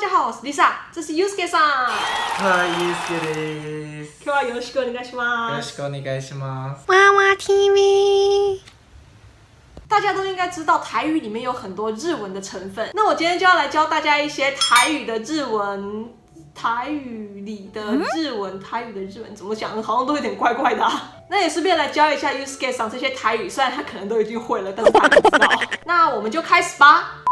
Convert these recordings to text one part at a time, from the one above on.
大家好，我是 Lisa， 这是 Yusuke さん。はい、ゆうすけです。今日はよろしくお願いします。よろしくお願いします。娃娃 TV。大家都应该知道台语里面有很多日文的成分，那我今天就要来教大家一些台语的日文。台语里的日文，台语的日文怎么讲？好像都有点怪怪的啊。那也顺便来教一下 Yusuke さん这些台语，虽然他可能都已经会了，但是他不知道。那我们就开始吧。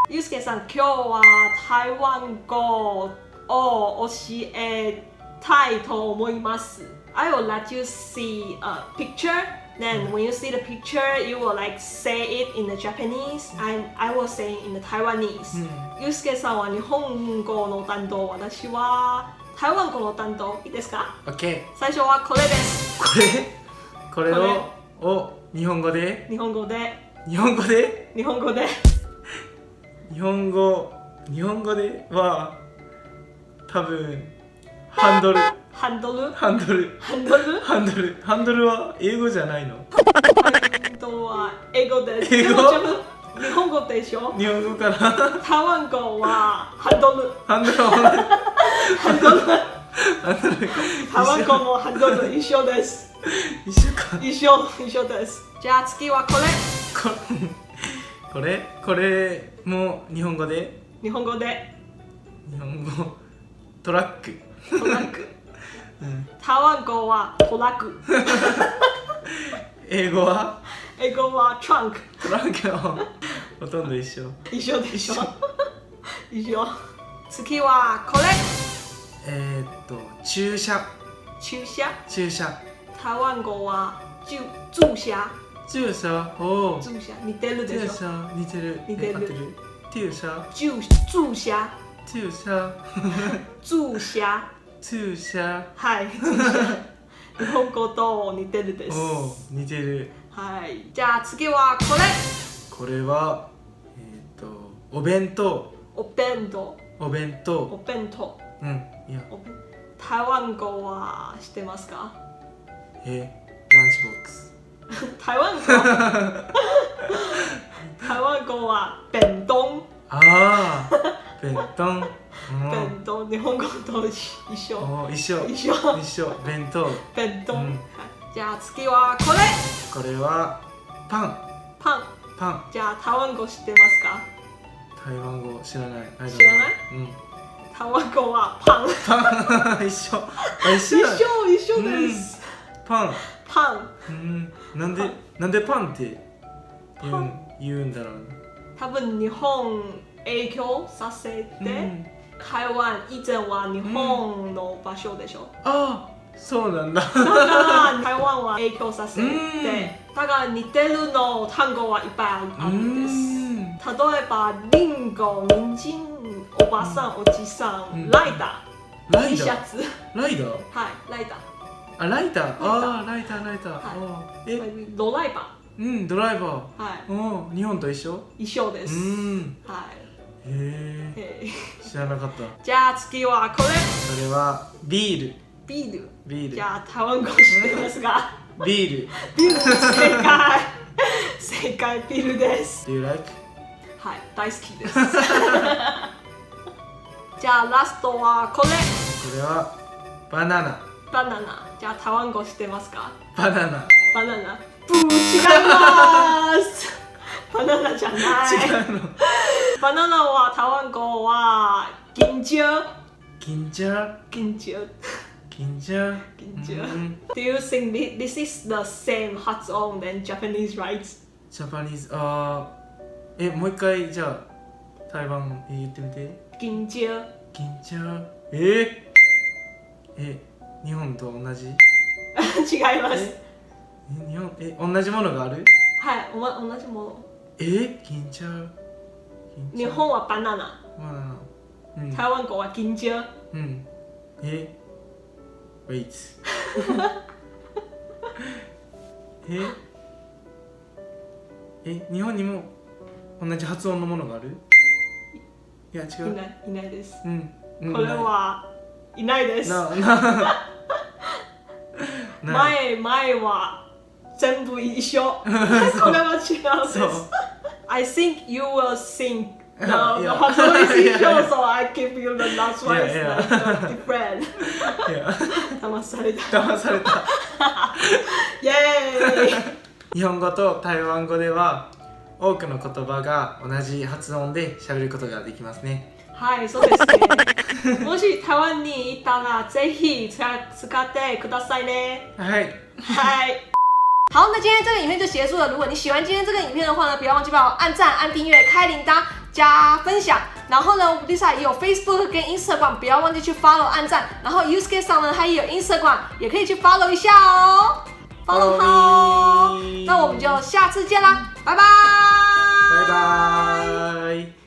Yusuke さん、今日は台湾語を教えたいと思います。I will let you see a picture. Then when you see the picture, you will like say it in the Japanese, and I will say it in the Taiwanese. Yusuke さんは日本語の担当、私は台湾語の担当。いいですか？ OK。最初はこれです。これを日本語で日本語では多分ハンドルは英語じゃないの？ハンドルは英語です。英語？日本語でしょ？日本語かな？台湾語はハンドル。台湾語もハンドル一緒です。一緒か。一緒です。じゃあ次はこれも日本語でトラック。台湾語はトラック。英語はトランク。トランクはほとんど一緒でしょ。次はこれ。駐車。台湾語は駐車。似てるでしょ。似てる。駐車。はい。日本語と似てるです。似てる。はい。じゃあ次はこれはお弁当。いや。台湾語は知ってますか？ランチボックス。台湾語は便当。便当。日本語と一緒。弁当。じゃあ次はこれはパン。じゃあ台湾語知ってますか？台湾語知らない。台湾語はパン。一緒です。パン。なんでパンって言うんだろう。多分日本影響させて、台湾以前は日本の場所でしょ。そうなんだ。だから台湾は影響させて、だから似てるの単語はいっぱいあるんです。例えばリンゴ、人参、おばさん、おじさん、ライター、T シャツ。ライダー？はい、ライター。ライター。ドライバー。ドライバー。日本と一緒です。はい。知らなかった。じゃあ次はこれはビール。じゃあ台湾語知ってますか？ビール。正解ビールです。 Do you like？ はい、大好きです。じゃあラストはこれはバナナ。じゃあ台湾語知ってますか？バナナ。違います。バナナじゃない。バナナは台湾語は金蕉。Do you think this is the same発音than Japanese, right? Japanese もう一回じゃあ台湾言ってみて。金蕉。日本と同じ？違います。同じものがある？はい、同じもの。金蕉。日本はバナナ。台湾語は金蕉。Wait。日本にも同じ発音のものがある？いや違う。いないです。これはいないです。前は全部一緒。これは違うんです。I think you will think No, Yeah. no, so easy Yeah, show, yeah. so I give you the last one. Yeah, yeah. Different. いや騙された。騙されたイエーイ。日本語と台湾語では多くの言葉が同じ発音で喋ることができますね。はい、そうですね。もし台湾に行ったらぜひ使ってくださいね。はい。嗨，好，那今天这个影片就结束了。如果你喜欢今天这个影片的话呢，不要忘记帮我按赞、按订阅、开铃铛、加分享。然后呢 ，Lisa 也有 Facebook 跟 Instagram，不要忘记去 follow 按赞。然后 Yusuke 上呢，他也有 Instagram，也可以去 follow 一下哦。follow 他哦。那我们就下次见啦，拜拜。拜拜。